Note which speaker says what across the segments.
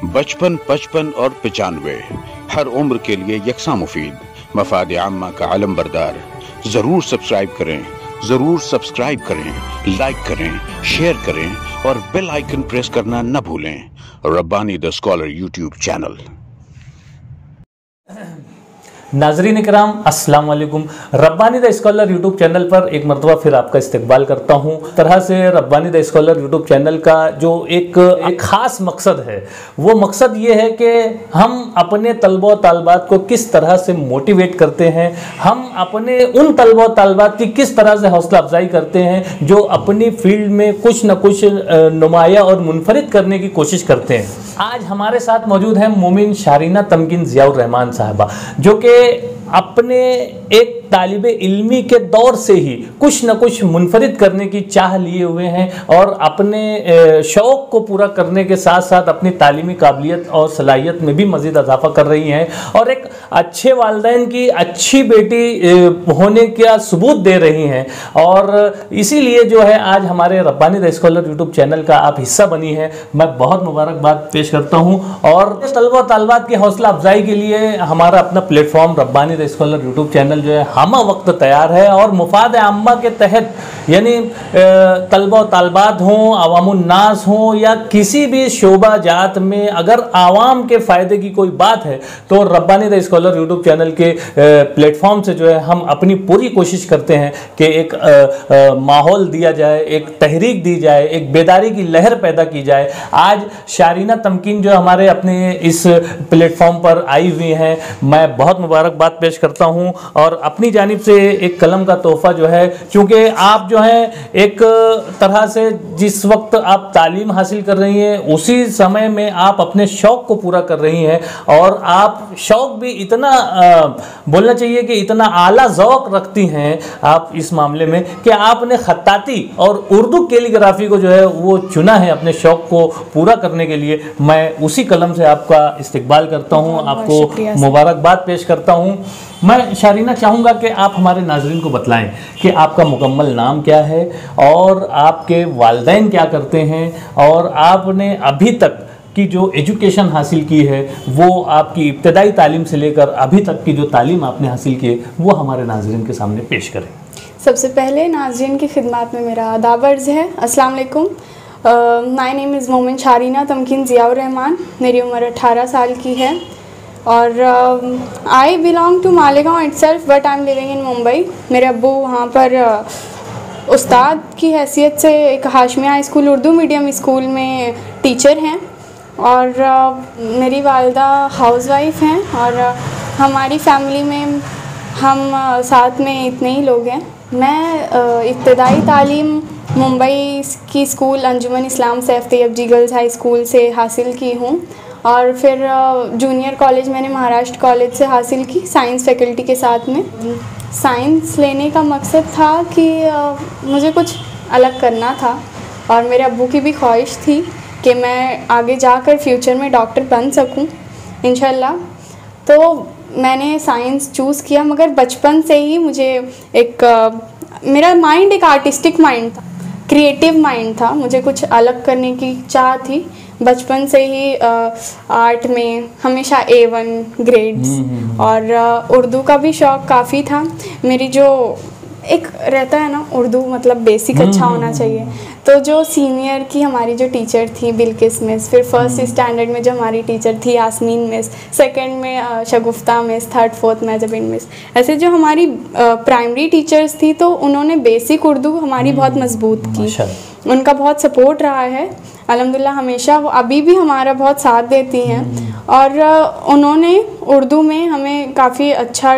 Speaker 1: बचपन, 55 और 95 हर उम्र के लिए यकसा मुफीद, मफाद आम्मा का आलम बरदार। जरूर सब्सक्राइब करें, लाइक करें, शेयर करें और बेल आइकन प्रेस करना न भूलें। Rabbani the scholar YouTube channel.
Speaker 2: नाजरीन इकराम, अस्सलाम वालेकुम। Rabbani the scholar YouTube channel पर एक मरतबा फिर आपका इस्तकबाल करता हूँ। तरह से Rabbani the scholar YouTube channel का जो एक ख़ास मकसद है, वो मकसद ये है कि हम अपने तलबा तालबात को किस तरह से मोटिवेट करते हैं, हम अपने उन तलबा तालबात की किस तरह से हौसला अफजाई करते हैं जो अपनी फील्ड में कुछ न कुछ नुमाया और मुनफरिद करने की कोशिश करते हैं। आज हमारे साथ मौजूद हैं मोमिन शारीना तमकीन ज़ियाउर रहमान साहबा, जो कि अपने एक तालिबे इल्मी के दौर से ही कुछ न कुछ मुनफरिद करने की चाह लिए हुए हैं और अपने शौक़ को पूरा करने के साथ साथ अपनी तालीमी काबिलियत और सलाहियत में भी मज़ीद इजाफा कर रही हैं और एक अच्छे वालिदैन की अच्छी बेटी होने का सबूत दे रही हैं। और इसीलिए जो है आज हमारे Rabbani the scholar YouTube channel का आप हिस्सा बनी है। मैं बहुत मुबारकबाद पेश करता हूँ और तलबा तालबात की हौसला अफजाई के लिए हमारा अपना platform Rabbani the scholar YouTube channel जो है हम वक्त तैयार है और मुफाद आम्मा के तहत यानी तलबा तालबात हों, अवामुन्नास हों या किसी भी शोबा जात में अगर आवाम के फ़ायदे की कोई बात है तो Rabbani the scholar YouTube channel के प्लेटफॉर्म से जो है हम अपनी पूरी कोशिश करते हैं कि एक माहौल दिया जाए, एक तहरीक दी जाए, एक बेदारी की लहर पैदा की जाए। आज शारीना तमकीन जो हमारे अपने इस प्लेटफॉर्म पर आई हुई हैं, मैं बहुत मुबारकबाद पेश करता हूं और अपनी जानिब से एक कलम का तोहफा जो है, क्योंकि आप जो है एक तरह से जिस वक्त आप तालीम हासिल कर रही हैं उसी समय में आप अपने शौक़ को पूरा कर रही हैं और आप शौक़ भी इतना बोलना चाहिए कि इतना आला ज़ौक़ रखती हैं आप इस मामले में कि आपने खत्ताती और उर्दू कैलीग्राफी को जो है वो चुना है अपने शौक़ को पूरा करने के लिए। मैं उसी कलम से आपका इस्तकबाल करता हूँ, आपको मुबारकबाद पेश करता हूँ। मैं शारीना चाहूँगा कि आप हमारे नाज़रीन को बतलाएं कि आपका मुकम्मल नाम क्या है और आपके वालिदैन क्या करते हैं और आपने अभी तक की जो एजुकेशन हासिल की है वो आपकी इब्तदाई तालीम से लेकर अभी तक की जो तालीम आपने हासिल की है वो हमारे नाज़रीन के सामने पेश करें।
Speaker 3: सबसे पहले नाज़रीन की खिदमत में मेरा आदाब अर्ज़ है। अस्सलाम वालेकुम। माय नेम इज़ मोमिन शारीना तमकीन ज़ियाउर रहमान। मेरी उम्र 18 साल की है और I belong to Malegaon itself but I am living in Mumbai. मेरे अब्बू वहाँ पर उस्ताद की हैसियत से एक Hashmia high school Urdu medium school में टीचर हैं और मेरी वालदा हाउसवाइफ हैं और हमारी फैमिली में हम साथ में इतने ही लोग हैं। मैं इब्तदाई तालीम मुंबई की स्कूल अंजुमन इस्लाम सैफ तैयब जी गर्ल्स हाई स्कूल से हासिल की हूँ और फिर जूनियर कॉलेज मैंने महाराष्ट्र कॉलेज से हासिल की साइंस फैकल्टी के साथ में। साइंस लेने का मकसद था कि मुझे कुछ अलग करना था और मेरे अब्बू की भी ख्वाहिश थी कि मैं आगे जाकर फ्यूचर में डॉक्टर बन सकूं इंशाल्लाह। तो मैंने साइंस चूज़ किया, मगर बचपन से ही मुझे एक मेरा माइंड एक आर्टिस्टिक माइंड था, क्रिएटिव माइंड था। मुझे कुछ अलग करने की चाह थी। बचपन से ही आर्ट में हमेशा A1 ग्रेड्स और उर्दू का भी शौक़ काफ़ी था। मेरी जो एक रहता है ना उर्दू मतलब बेसिक अच्छा होना चाहिए, तो जो सीनियर की हमारी जो टीचर थी बिल्किस मिस, फिर फर्स्ट स्टैंडर्ड में जो हमारी टीचर थी यास्मीन मिस, सेकंड में शगुफ्ता मिस, थर्ड फोर्थ मेजबिन मिस, ऐसे जो हमारी प्राइमरी टीचर्स थी तो उन्होंने बेसिक उर्दू हमारी बहुत मजबूत की। उनका बहुत सपोर्ट रहा है अल्हम्दुलिल्लाह हमेशा। वो अभी भी हमारा बहुत साथ देती हैं और उन्होंने उर्दू में हमें काफ़ी अच्छा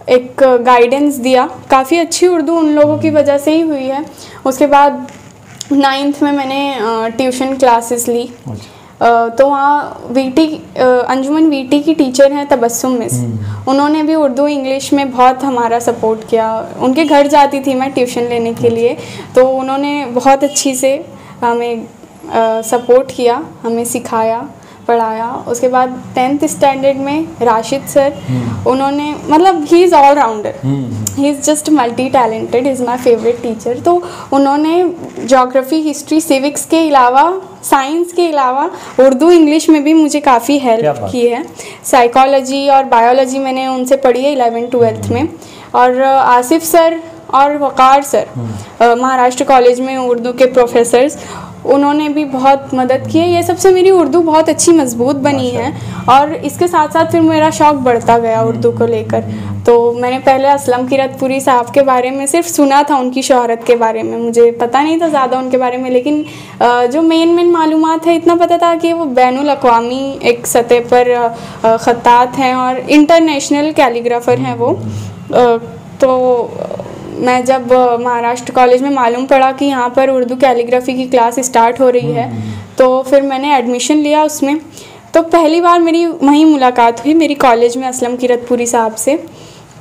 Speaker 3: एक गाइडेंस दिया। काफ़ी अच्छी उर्दू उन लोगों की वजह से ही हुई है। उसके बाद 9th में मैंने ट्यूशन क्लासेस ली तो वहाँ वीटी अंजुमन वीटी की टीचर हैं तबस्सुम मिस, उन्होंने भी उर्दू इंग्लिश में बहुत हमारा सपोर्ट किया। उनके घर जाती थी मैं ट्यूशन लेने के लिए, तो उन्होंने बहुत अच्छी से हमें सपोर्ट किया, हमें सिखाया। पढ़ाया। उसके बाद 10th स्टैंडर्ड में राशिद सर, उन्होंने मतलब he is all rounder, he is just multi talented, is my favourite teacher. तो उन्होंने ज्योग्राफी, हिस्ट्री, सिविक्स के अलावा, साइंस के अलावा उर्दू इंग्लिश में भी मुझे काफ़ी हेल्प की है। साइकोलॉजी और बायोलॉजी मैंने उनसे पढ़ी है 11th-12th में। और आसिफ सर और वक़ार सर महाराष्ट्र कॉलेज में उर्दू के प्रोफेसर्स, उन्होंने भी बहुत मदद की है। ये सबसे मेरी उर्दू बहुत अच्छी मजबूत बनी है। और इसके साथ साथ फिर मेरा शौक़ बढ़ता गया उर्दू को लेकर। तो मैंने पहले असलम किरतपुरी साहब के बारे में सिर्फ सुना था, उनकी शोहरत के बारे में मुझे पता नहीं था ज़्यादा उनके बारे में, लेकिन जो मेन मालूमात है इतना पता था कि वो बैनुल अक़वामी एक सतह पर ख़त्तात हैं और इंटरनेशनल कैलीग्राफर हैं वो। तो मैं जब महाराष्ट्र कॉलेज में मालूम पड़ा कि यहाँ पर उर्दू कैलीग्राफी की क्लास स्टार्ट हो रही है, तो फिर मैंने एडमिशन लिया उसमें। तो पहली बार मेरी वहीं मुलाकात हुई मेरी कॉलेज में असलम किरतपुरी साहब से।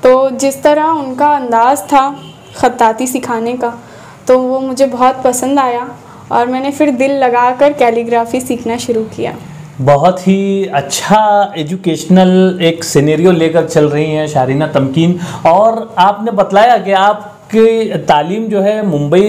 Speaker 3: तो जिस तरह उनका अंदाज़ था ख़त्ताती सिखाने का, तो वो मुझे बहुत पसंद आया और मैंने फिर दिल लगाकर कैलीग्राफी सीखना शुरू किया।
Speaker 2: बहुत ही अच्छा एजुकेशनल एक सिनेरियो लेकर चल रही हैं शारीना तमकीन। और आपने बतलाया कि आपकी तालीम जो है मुंबई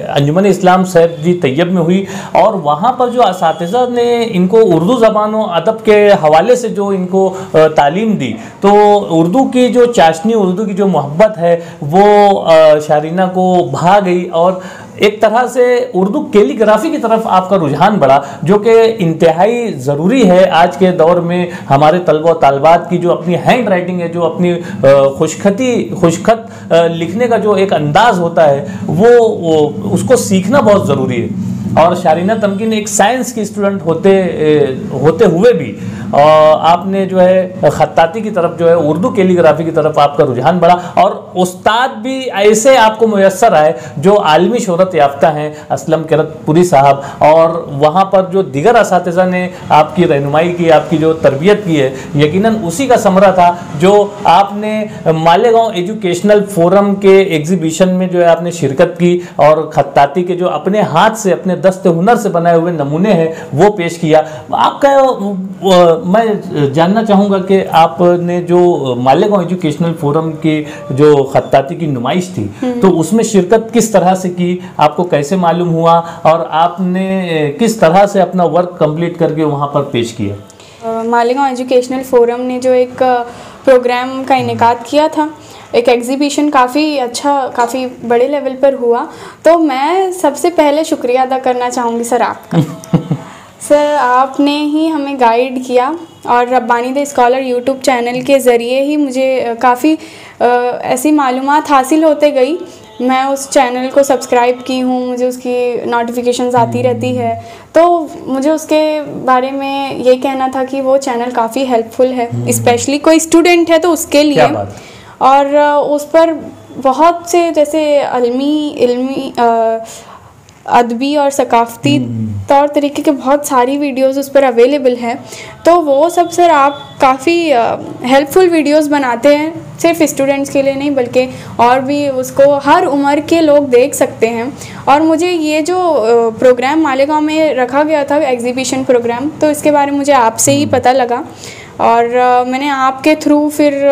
Speaker 2: अंजुमन इस्लाम सैयद जी तैयब में हुई और वहाँ पर जो असातिज़ा ने इनको उर्दू ज़बान और अदब के हवाले से जो इनको तालीम दी, तो उर्दू की जो चाशनी, उर्दू की जो मोहब्बत है वो शारीना को भा गई और एक तरह से उर्दू कैलीग्राफी की तरफ आपका रुझान बढ़ा, जो कि इंतहाई ज़रूरी है आज के दौर में। हमारे तलबा और तालबात की जो अपनी हैंड राइटिंग है, जो अपनी खुशखत लिखने का जो एक अंदाज़ होता है वो उसको सीखना बहुत ज़रूरी है। और शारीना तमकीन एक साइंस की स्टूडेंट होते हुए भी आपने जो है ख़त्ताती की तरफ जो है उर्दू कैलीग्राफी की तरफ आपका रुझान बढ़ा और उस्ताद भी ऐसे आपको मुयस्सर आए जो आलमी शोहरत याफ्ता हैं, असलम किरतपुरी साहब। और वहाँ पर जो दीगर असातिज़ा ने आपकी रहनुमाई की, आपकी जो तरबियत की है, यकीनन उसी का समरा था जो आपने मालेगांव एजुकेशनल फोरम के एग्जीबिशन में जो है आपने शिरकत की और ख़त्ताती के जो अपने हाथ से, अपने दस्ते हुनर से बनाए हुए नमूने हैं वो पेश किया। आपका मैं जानना चाहूँगा कि आपने जो मालेगांव एजुकेशनल फोरम की जो ख़त्ताती की नुमाइश थी, तो उसमें शिरकत किस तरह से की, आपको कैसे मालूम हुआ और आपने किस तरह से अपना वर्क कंप्लीट करके वहाँ पर पेश किया?
Speaker 3: मालेगांव एजुकेशनल फोरम ने जो एक प्रोग्राम का इनेकाद किया था, एक एग्जीबिशन काफ़ी अच्छा, काफ़ी बड़े लेवल पर हुआ, तो मैं सबसे पहले शुक्रिया अदा करना चाहूँगी सर आपका। सर आपने ही हमें गाइड किया और Rabbani the scholar YouTube channel के ज़रिए ही मुझे काफ़ी ऐसी मालूमात हासिल होते गई। मैं उस चैनल को सब्सक्राइब की हूँ, मुझे उसकी नोटिफिकेशंस आती रहती है, तो मुझे उसके बारे में ये कहना था कि वो चैनल काफ़ी हेल्पफुल है, स्पेशली कोई स्टूडेंट है तो उसके लिए। और उस पर बहुत से जैसे इल्मी अदबी और सकाफ़ती तौर तरीके के बहुत सारी वीडियोस उस पर अवेलेबल हैं। तो वो सब सर आप काफ़ी हेल्पफुल वीडियोस बनाते हैं, सिर्फ स्टूडेंट्स के लिए नहीं बल्कि और भी उसको हर उम्र के लोग देख सकते हैं। और मुझे ये जो प्रोग्राम मालेगांव में रखा गया था, एग्जीबिशन प्रोग्राम, तो इसके बारे में मुझे आपसे ही पता लगा और मैंने आपके थ्रू फिर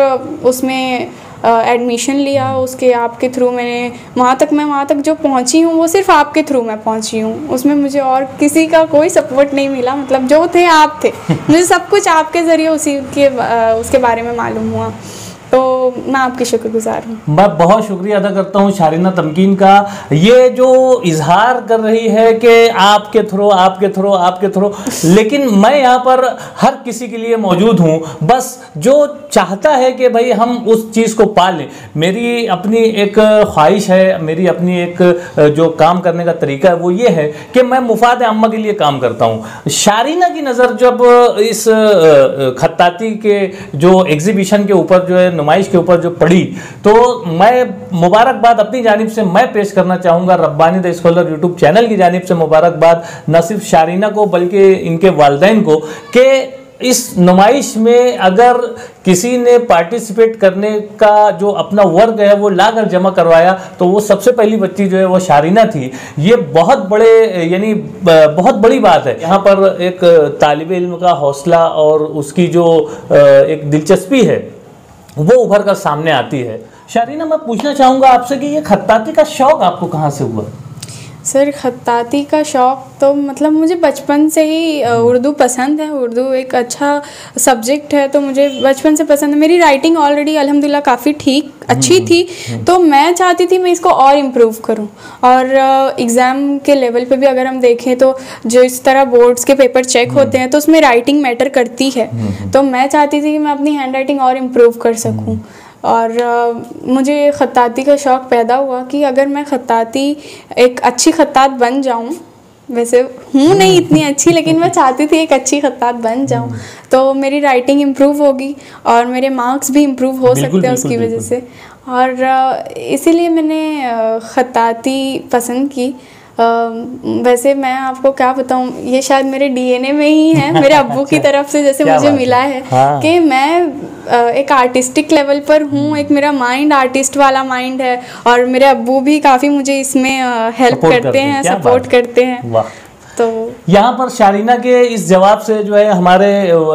Speaker 3: उसमें एडमिशन लिया। उसके आपके थ्रू मैं वहाँ तक जो पहुँची हूँ वो सिर्फ आपके थ्रू मैं पहुँची हूँ, उसमें मुझे और किसी का कोई सपोर्ट नहीं मिला। मतलब जो थे आप थे, मुझे सब कुछ आपके ज़रिए उसके बारे में मालूम हुआ, तो मैं आपकी शुक्रगुजार हूँ।
Speaker 2: मैं बहुत शुक्रिया अदा करता हूँ शारीना तमकीन का। ये जो इजहार कर रही है कि आपके थ्रू, लेकिन मैं यहाँ पर हर किसी के लिए मौजूद हूँ, बस जो चाहता है कि भाई हम उस चीज़ को पालें। मेरी अपनी एक ख्वाहिश है, मेरी अपनी एक जो काम करने का तरीका है वो ये है कि मैं मुफाद अम्मा के लिए काम करता हूँ। शारीना की नज़र जब इस ख़त्ताती के जो एग्जीबिशन के ऊपर जो है, नुमाइश के ऊपर जो पड़ी, तो मैं मुबारकबाद अपनी जानिब से मैं पेश करना चाहूँगा, Rabbani the scholar YouTube channel की जानिब से मुबारकबाद न सिर्फ शारीना को बल्कि इनके वालिदैन को, कि इस नुमाइश में अगर किसी ने पार्टिसिपेट करने का जो अपना वर्क है वो लाकर जमा करवाया तो वो सबसे पहली बच्ची जो है वो शारीना थी। ये बहुत बड़े यानी बहुत बड़ी बात है। यहाँ पर एक तालिब इल्म का हौसला और उसकी जो एक दिलचस्पी है वो उभर कर सामने आती है। शारीना, मैं पूछना चाहूँगा आपसे कि ये खत्ताती का शौक़ आपको कहाँ से हुआ?
Speaker 3: सर, खत्ताती का शौक़ तो मतलब मुझे बचपन से ही उर्दू पसंद है। उर्दू एक अच्छा सब्जेक्ट है तो मुझे बचपन से पसंद है। मेरी राइटिंग ऑलरेडी अल्हम्दुलिल्लाह काफ़ी अच्छी थी, तो मैं चाहती थी मैं इसको और इम्प्रूव करूं। और एग्ज़ाम के लेवल पे भी अगर हम देखें तो जो इस तरह बोर्ड्स के पेपर चेक होते हैं तो उसमें राइटिंग मैटर करती है। तो मैं चाहती थी कि मैं अपनी हैंड राइटिंग और इम्प्रूव कर सकूँ। और मुझे खत्ताती का शौक़ पैदा हुआ कि अगर मैं एक अच्छी खत्तात बन जाऊं, वैसे हूँ नहीं इतनी अच्छी, लेकिन मैं चाहती थी एक अच्छी खत्तात बन जाऊं तो मेरी राइटिंग इम्प्रूव होगी और मेरे मार्क्स भी इम्प्रूव हो सकते हैं उसकी वजह से। और इसीलिए मैंने खत्ताती पसंद की। वैसे मैं आपको क्या बताऊं, ये शायद मेरे डीएनए में ही है, मेरे अब्बू की तरफ से जैसे मुझे मिला है कि मैं एक आर्टिस्टिक लेवल पर हूँ। एक मेरा माइंड आर्टिस्ट वाला माइंड है और मेरे अब्बू भी काफ़ी मुझे इसमें हेल्प करते हैं, सपोर्ट करते हैं। तो
Speaker 2: यहाँ पर शारीना के इस जवाब से जो है हमारे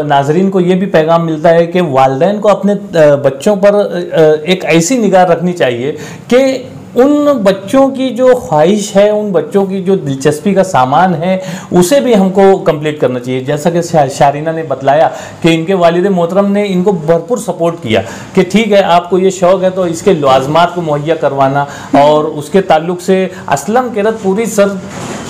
Speaker 2: नाजरीन को ये भी पैगाम मिलता है कि वालिदैन को अपने बच्चों पर एक ऐसी निगाह रखनी चाहिए कि उन बच्चों की जो ख्वाहिश है, उन बच्चों की जो दिलचस्पी का सामान है, उसे भी हमको कंप्लीट करना चाहिए। जैसा कि शारीना ने बतलाया कि इनके वालिद मोहतरम ने इनको भरपूर सपोर्ट किया कि ठीक है, आपको ये शौक़ है तो इसके लवाजमात को मुहैया करवाना और उसके ताल्लुक से असलम किरत पूरी सर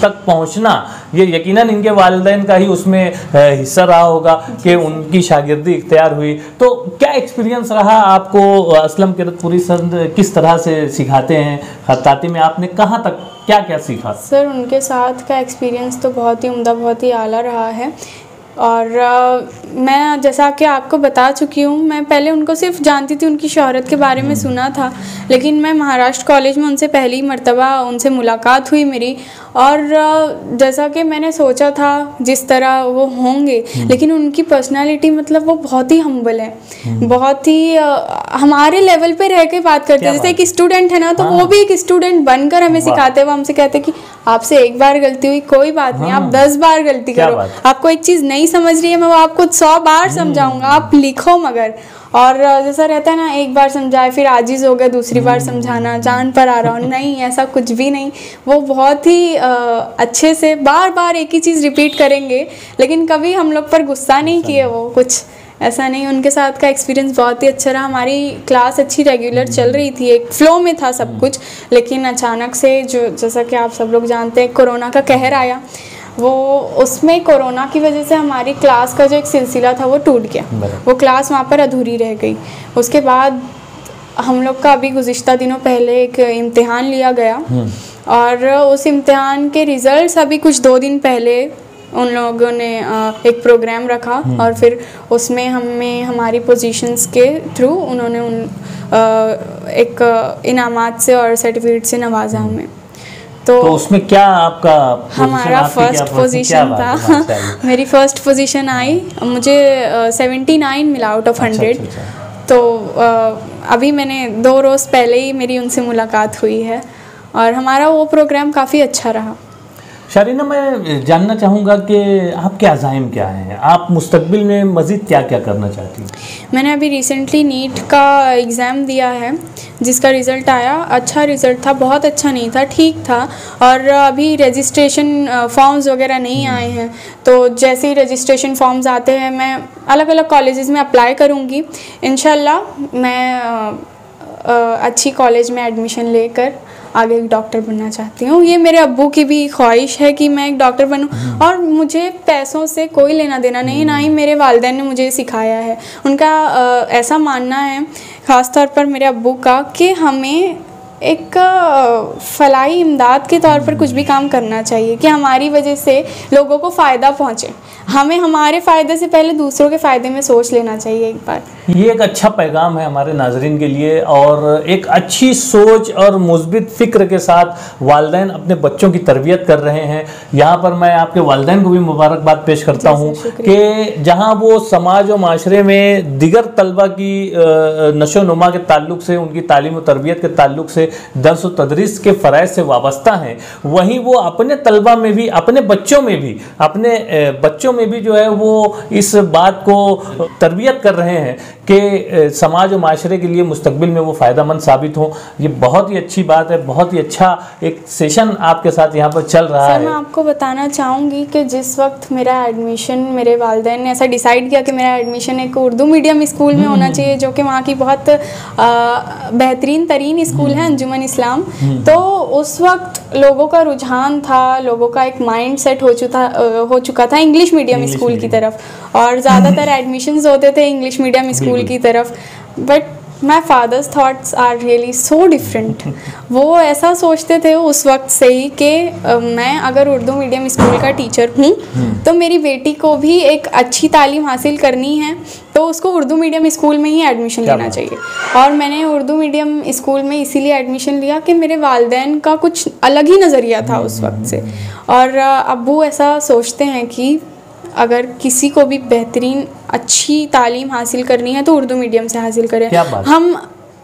Speaker 2: तक पहुंचना, ये यकीनन इनके वालिदैन का ही उसमें हिस्सा रहा होगा कि उनकी शागिर्दी इख्तियार हुई। तो क्या एक्सपीरियंस रहा आपको? असलम किरत पूरी सर किस तरह से सिखाते हैं खत्ताती में? आपने कहाँ तक क्या क्या सीखा?
Speaker 3: सर, उनके साथ का एक्सपीरियंस तो बहुत ही उम्दा, बहुत ही आला रहा है। और मैं जैसा कि आपको बता चुकी हूँ, मैं पहले उनको सिर्फ जानती थी, उनकी शोहरत के बारे में सुना था, लेकिन मैं महाराष्ट्र कॉलेज में उनसे पहली मर्तबा उनसे मुलाकात हुई मेरी। और जैसा कि मैंने सोचा था जिस तरह वो होंगे, लेकिन उनकी पर्सनालिटी मतलब वो बहुत ही हम्बल है, बहुत ही हमारे लेवल पे रह के बात करते हैं। जैसे एक स्टूडेंट है ना, तो वो भी एक स्टूडेंट बनकर हमें सिखाते हैं। वो हमसे कहते हैं कि आपसे एक बार गलती हुई, कोई बात नहीं, आप 10 बार गलती करो। आपको एक चीज़ नहीं समझ रही है, मैं वो आपको 100 बार समझाऊंगा, आप लिखो मगर। और जैसा रहता है ना, एक बार समझाए फिर आजिज़ हो गए, दूसरी बार समझाना जान पर आ रहा हो, नहीं, ऐसा कुछ भी नहीं। वो बहुत ही अच्छे से बार बार एक ही चीज़ रिपीट करेंगे, लेकिन कभी हम लोग पर गुस्सा नहीं किए, वो कुछ ऐसा नहीं। उनके साथ का एक्सपीरियंस बहुत ही अच्छा रहा। हमारी क्लास अच्छी रेगुलर चल रही थी, एक फ़्लो में था सब कुछ, लेकिन अचानक से जो जैसा कि आप सब लोग जानते हैं कोरोना का कहर आया, वो उसमें कोरोना की वजह से हमारी क्लास का जो एक सिलसिला था वो टूट गया। वो क्लास वहाँ पर अधूरी रह गई। उसके बाद हम लोग का अभी गुज़िश्ता दिनों पहले एक इम्तिहान लिया गया और उस इम्तिहान के रिज़ल्ट्स अभी कुछ 2 दिन पहले उन लोगों ने एक प्रोग्राम रखा और फिर उसमें हमारी पोजीशंस के थ्रू उन्होंने एक इनामात से और सर्टिफिकेट से नवाजा हमें। तो उसमें क्या आपका हमारा फर्स्ट पोजीशन था। मेरी फर्स्ट पोजीशन आई, मुझे 79 मिला आउट ऑफ 100। तो अभी मैंने 2 रोज़ पहले ही मेरी उनसे मुलाकात हुई है और हमारा वो प्रोग्राम काफ़ी अच्छा रहा।
Speaker 2: शारीना, मैं जानना चाहूँगा कि आपके अज़ाइम क्या हैं? आप मुस्तकबिल में मज़ीद क्या क्या करना चाहती हैं?
Speaker 3: मैंने अभी रिसेंटली नीट का एग्ज़ाम दिया है, जिसका रिज़ल्ट आया, अच्छा रिज़ल्ट था, बहुत अच्छा नहीं था, ठीक था। और अभी रजिस्ट्रेशन फॉर्म्स वगैरह नहीं आए हैं, तो जैसे ही रजिस्ट्रेशन फॉर्म्स आते हैं मैं अलग अलग कॉलेजेस में अप्लाई करूँगी। इंशाल्लाह मैं अच्छी कॉलेज में एडमिशन लेकर आगे एक डॉक्टर बनना चाहती हूँ। ये मेरे अब्बू की भी ख्वाहिश है कि मैं एक डॉक्टर बनूँ और मुझे पैसों से कोई लेना देना नहीं, ना ही मेरे वालिदैन ने मुझे सिखाया है। उनका ऐसा मानना है, ख़ास तौर पर मेरे अब्बू का, कि हमें एक फलाही इमदाद के तौर पर कुछ भी काम करना चाहिए कि हमारी वजह से लोगों को फ़ायदा पहुँचे। हमें हमारे फ़ायदे से पहले दूसरों के फ़ायदे में सोच लेना चाहिए एक बार।
Speaker 2: ये एक अच्छा पैगाम है हमारे नाजरीन के लिए, और एक अच्छी सोच और मुस्बित फ़िक्र के साथ वालिदैन अपने बच्चों की तरबियत कर रहे हैं। यहाँ पर मैं आपके वालिदैन को भी मुबारकबाद पेश करता हूँ कि जहाँ वो समाज और माशरे में दिगर तलबा की नशो नुमा के ताल्लुक से, उनकी तालीम और तरबियत के ताल्लुक से, दर्स व तदरीस के फ़राइज़ से वाबस्ता हैं, वहीं वो अपने तलबा में भी, अपने बच्चों में भी जो है वो इस बात को तरबियत कर रहे हैं कि समाज और माशरे के लिए मुस्तकबिल में वो फ़ायदेमंद साबित हों। ये बहुत ही अच्छी बात है, बहुत ही अच्छा एक सेशन आपके साथ यहाँ पर चल रहा है।
Speaker 3: मैं आपको बताना चाहूँगी कि जिस वक्त मेरा एडमिशन, मेरे वालिदैन ने ऐसा डिसाइड किया कि मेरा एडमिशन एक उर्दू मीडियम स्कूल में होना चाहिए, जो कि वहाँ की बहुत बेहतरीन तरीन स्कूल है, अंजुमन इस्लाम। तो उस वक्त लोगों का रुझान था, लोगों का एक माइंड सेट हो चुका था इंग्लिश मीडियम स्कूल की तरफ, और ज़्यादातर एडमिशन्स होते थे इंग्लिश मीडियम स्कूल की तरफ। But my father's thoughts are really so different. वो ऐसा सोचते थे उस वक्त से ही कि मैं अगर उर्दू मीडियम स्कूल का टीचर हूँ तो मेरी बेटी को भी एक अच्छी तालीम हासिल करनी है, तो उसको उर्दू मीडियम स्कूल में ही एडमिशन लेना चाहिए। और मैंने उर्दू मीडियम स्कूल में इसीलिए एडमिशन लिया कि मेरे वालिदैन का कुछ अलग ही नज़रिया था उस वक्त से, और अब्बू ऐसा सोचते हैं कि अगर किसी को भी बेहतरीन अच्छी तालीम हासिल करनी है तो उर्दू मीडियम से हासिल करें। हम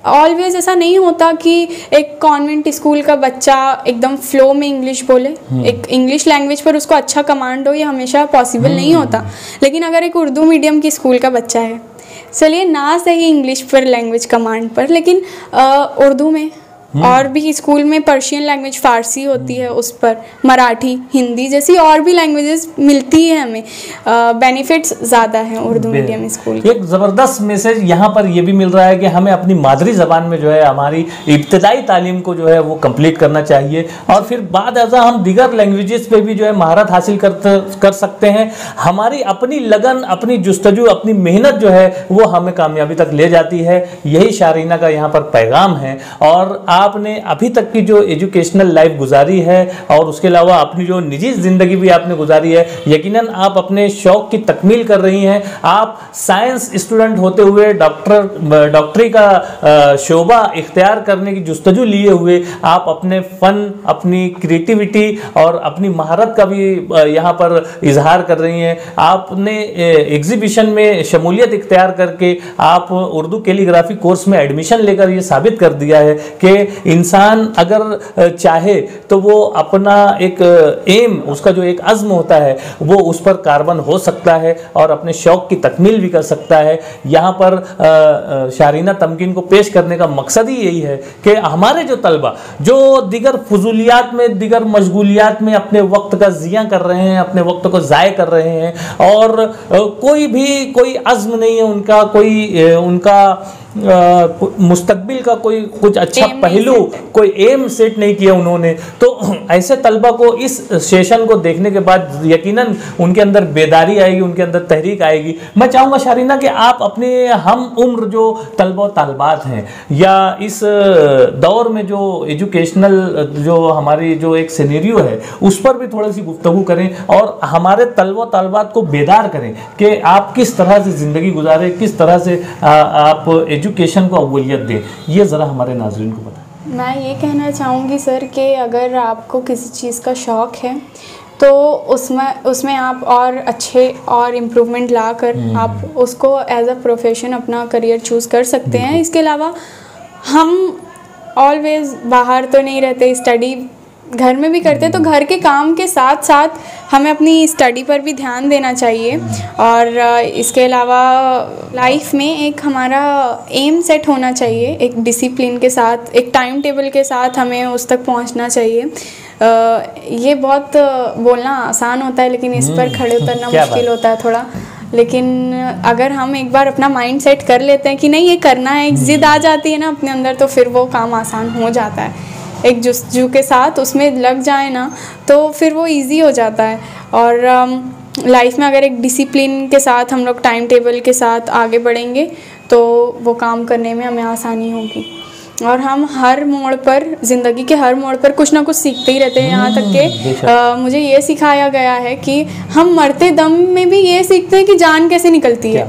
Speaker 3: ऑलवेज ऐसा नहीं होता कि एक कॉन्वेंट स्कूल का बच्चा एकदम फ्लो में इंग्लिश बोले, एक इंग्लिश लैंग्वेज पर उसको अच्छा कमांड हो, ये हमेशा पॉसिबल नहीं होता। लेकिन अगर एक उर्दू मीडियम की स्कूल का बच्चा है, चलिए ना सही इंग्लिश पर लैंग्वेज कमांड पर, लेकिन उर्दू में, और भी स्कूल में पर्शियन लैंग्वेज फ़ारसी होती है, उस पर मराठी, हिंदी जैसी और भी लैंग्वेजेस मिलती है हमें, बेनिफिट्स ज़्यादा हैं उर्दू मीडियम स्कूल के।
Speaker 2: एक ज़बरदस्त मैसेज यहाँ पर ये भी मिल रहा है कि हमें अपनी मादरी ज़बान में जो है हमारी इब्तदाई तालीम को जो है वो कंप्लीट करना चाहिए, और फिर बाद अज़ा हम दीगर लैंग्वेजेस पे भी जो है महारत हासिल कर सकते हैं। हमारी अपनी लगन, अपनी जुस्तजू, अपनी मेहनत जो है वो हमें कामयाबी तक ले जाती है। यही शारीना का यहाँ पर पैगाम है। और आपने अभी तक की जो एजुकेशनल लाइफ गुजारी है और उसके अलावा अपनी जो निजी ज़िंदगी भी आपने गुजारी है, यकीनन आप अपने शौक़ की तकमील कर रही हैं। आप साइंस स्टूडेंट होते हुए डॉक्टरी का शोबा इख्तियार करने की जुस्तजू लिए हुए आप अपने फ़न, अपनी क्रिएटिविटी और अपनी महारत का भी यहाँ पर इजहार कर रही हैं। आपने एग्जीबिशन में शमूलियत इख्तियार करके आप उर्दू कैलीग्राफी कोर्स में एडमिशन लेकर ये साबित कर दिया है कि इंसान अगर चाहे तो वो अपना एक एम, उसका जो एक अज़्म होता है वो उस पर कार्बन हो सकता है और अपने शौक़ की तकमील भी कर सकता है। यहाँ पर शारीना तमकीन को पेश करने का मकसद ही यही है कि हमारे जो तलबा जो दिगर फजूलियात में, दिगर मशगूलियात में अपने वक्त का ज़िया कर रहे हैं, अपने वक्त को ज़ाय कर रहे हैं, और कोई अज़्म नहीं है उनका, कोई उनका मुस्तकबिल का कोई कुछ अच्छा पहलू, कोई एम सेट नहीं किया उन्होंने, तो ऐसे तलबा को इस सेशन को देखने के बाद यकीनन उनके अंदर बेदारी आएगी, उनके अंदर तहरीक आएगी। मैं चाहूँगा शारीना कि आप अपने हम उम्र जो तलबा व तालिबात हैं, या इस दौर में जो एजुकेशनल जो हमारी जो एक सिनेरियो है उस पर भी थोड़ी सी गुफ्तगू करें और हमारे तलबा व तालिबात को बेदार करें कि आप किस तरह से ज़िंदगी गुजारें, किस तरह से आप एजुकेशन को अव्वलियत दें। ये ज़रा हमारे नाज़रीन को बताएं।
Speaker 3: मैं ये कहना चाहूँगी सर कि अगर आपको किसी चीज़ का शौक़ है तो उसमें आप और अच्छे और इम्प्रूवमेंट ला कर आप उसको एज अ प्रोफेशन अपना करियर चूज़ कर सकते हैं। इसके अलावा हम ऑलवेज़ बाहर तो नहीं रहते, स्टडी घर में भी करते, तो घर के काम के साथ साथ हमें अपनी स्टडी पर भी ध्यान देना चाहिए। और इसके अलावा लाइफ में एक हमारा एम सेट होना चाहिए, एक डिसिप्लिन के साथ, एक टाइम टेबल के साथ हमें उस तक पहुंचना चाहिए। ये बहुत बोलना आसान होता है लेकिन इस पर खड़े उतरना मुश्किल होता है थोड़ा। लेकिन अगर हम एक बार अपना माइंड सेट कर लेते हैं कि नहीं ये करना है, एक ज़िद आ जाती है ना अपने अंदर, तो फिर वो काम आसान हो जाता है। एक जुस्तजू के साथ उसमें लग जाए ना तो फिर वो इजी हो जाता है। और लाइफ में अगर एक डिसिप्लिन के साथ हम लोग टाइम टेबल के साथ आगे बढ़ेंगे तो वो काम करने में हमें आसानी होगी। और हम हर मोड़ पर, ज़िंदगी के हर मोड़ पर कुछ ना कुछ सीखते ही रहते हैं। यहाँ तक कि मुझे ये सिखाया गया है कि हम मरते दम में भी ये सीखते हैं कि जान कैसे निकलती है।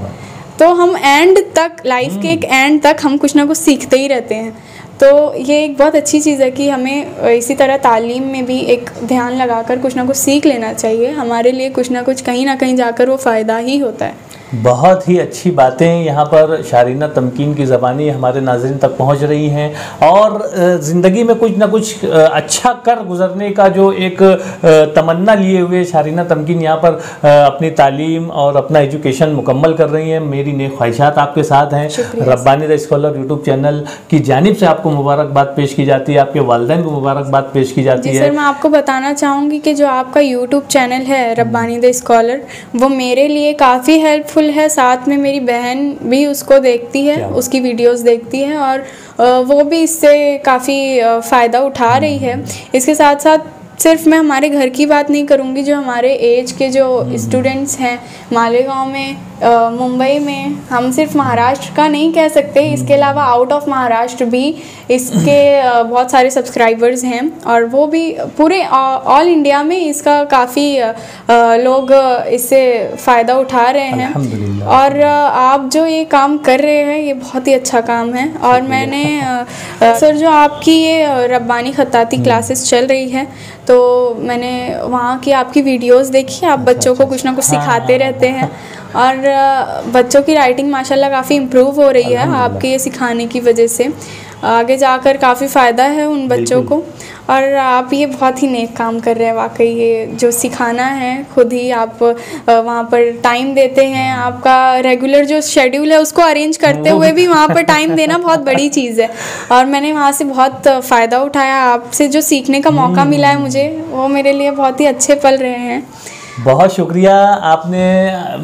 Speaker 3: तो हम एंड तक, लाइफ के एक एंड तक हम कुछ ना कुछ सीखते ही रहते हैं। तो ये एक बहुत अच्छी चीज़ है कि हमें इसी तरह तालीम में भी एक ध्यान लगाकर कुछ ना कुछ सीख लेना चाहिए। हमारे लिए कुछ ना कुछ कहीं ना कहीं जाकर वो फ़ायदा ही होता है।
Speaker 2: बहुत ही अच्छी बातें यहाँ पर शारीना तमकीन की ज़बानी हमारे नाज़रीन तक पहुँच रही हैं, और ज़िंदगी में कुछ ना कुछ अच्छा कर गुज़रने का जो एक तमन्ना लिए हुए शारीना तमकीन यहाँ पर अपनी तालीम और अपना एजुकेशन मुकम्मल कर रही हैं। मेरी नेक ख्वाहिशात आपके साथ हैं। Rabbani the scholar YouTube channel की जानिब से आपको मुबारकबाद पेश की जाती है, आपके वालिदैन को मुबारकबाद पेश की जाती है।
Speaker 3: सर, मैं आपको बताना चाहूँगी कि जो आपका यूट्यूब चैनल है रब्बानी द स्कॉलर, वो मेरे लिए काफ़ी हेल्पफुल है। साथ में मेरी बहन भी उसको देखती है, उसकी वीडियोस देखती है, और वो भी इससे काफ़ी फ़ायदा उठा रही है। इसके साथ साथ सिर्फ मैं हमारे घर की बात नहीं करूँगी, जो हमारे एज के जो स्टूडेंट्स हैं मालेगांव में, मुंबई में, हम सिर्फ महाराष्ट्र का नहीं कह सकते, इसके अलावा आउट ऑफ महाराष्ट्र भी इसके बहुत सारे सब्सक्राइबर्स हैं, और वो भी पूरे ऑल इंडिया में इसका काफ़ी लोग इससे फ़ायदा उठा रहे हैं। और आप जो ये काम कर रहे हैं ये बहुत ही अच्छा काम है। और मैंने सर, जो आपकी ये रब्बानी खत्ताती क्लासेस चल रही है, तो मैंने वहाँ की आपकी वीडियोस देखी। आप बच्चों को कुछ ना कुछ सिखाते रहते हैं, और बच्चों की राइटिंग माशाल्लाह काफ़ी इम्प्रूव हो रही है आपके ये सिखाने की वजह से। आगे जाकर काफ़ी फ़ायदा है उन बच्चों को। और आप ये बहुत ही नेक काम कर रहे हैं वाकई। ये जो सिखाना है, खुद ही आप वहाँ पर टाइम देते हैं, आपका रेगुलर जो शेड्यूल है उसको अरेंज करते हुए भी वहाँ पर टाइम देना बहुत बड़ी चीज़ है। और मैंने वहाँ से बहुत फ़ायदा उठाया। आपसे जो सीखने का मौका मिला है मुझे, वो मेरे लिए बहुत ही अच्छे पल रहे हैं।
Speaker 2: बहुत शुक्रिया आपने।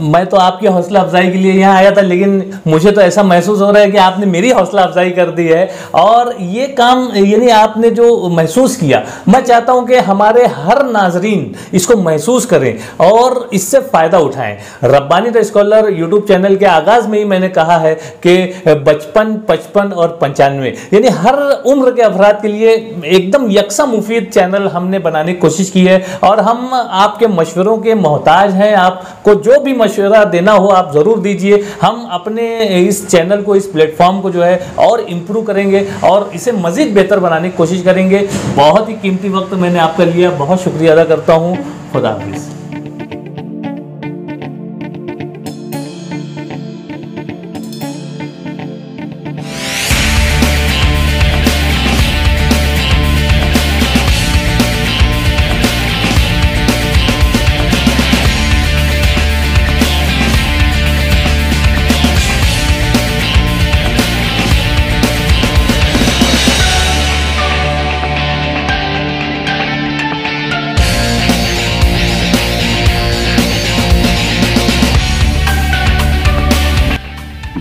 Speaker 2: मैं तो आपकी हौसला अफजाई के लिए यहाँ आया था, लेकिन मुझे तो ऐसा महसूस हो रहा है कि आपने मेरी हौसला अफजाई कर दी है। और ये काम यानी आपने जो महसूस किया, मैं चाहता हूँ कि हमारे हर नाजरीन इसको महसूस करें और इससे फ़ायदा उठाएं। Rabbani the scholar YouTube channel के आगाज़ में ही मैंने कहा है कि 55, 55 और 95 यानी हर उम्र के अफराद के लिए एकदम यकसा मुफीद चैनल हमने बनाने की कोशिश की है। और हम आपके मशवरों के मोहताज हैं। आपको जो भी मशवरा देना हो आप ज़रूर दीजिए। हम अपने इस चैनल को, इस प्लेटफॉर्म को जो है और इम्प्रूव करेंगे और इसे मज़ीद बेहतर बनाने की कोशिश करेंगे। बहुत ही कीमती वक्त मैंने आपका लिया, बहुत शुक्रिया अदा करता हूँ। खुदा हाफिज़।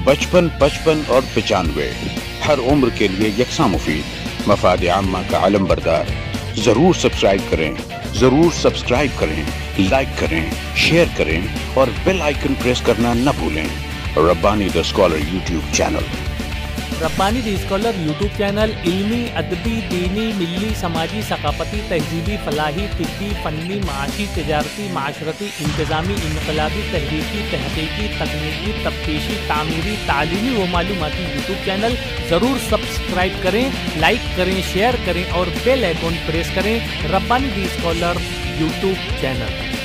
Speaker 1: बचपन, 55 और 95 हर उम्र के लिए यकसा मुफीद, मफाद आम्मा का आलम बरदार। जरूर सब्सक्राइब करें, जरूर सब्सक्राइब करें, लाइक करें, शेयर करें और बेल आइकन प्रेस करना न भूलें। Rabbani the scholar YouTube channel.
Speaker 2: Rabbani the scholar YouTube channel इल्मी, अदबी, दीनी, मिली, समाजी, सकाफती, तहजीबी, फलाही, तिब्बी, फ़न्नी, माशी, तिजारती, माशरती, इंतज़ामी, इनकलाबी, तहरीकी, तहकीकी, तकनीकी, तफ्तीशी, तामीरी, तालीमी व मालूमाती यूट्यूब चैनल। ज़रूर सब्सक्राइब करें, लाइक करें, शेयर करें और बेल आइकन प्रेस करें। Rabbani the scholar YouTube channel.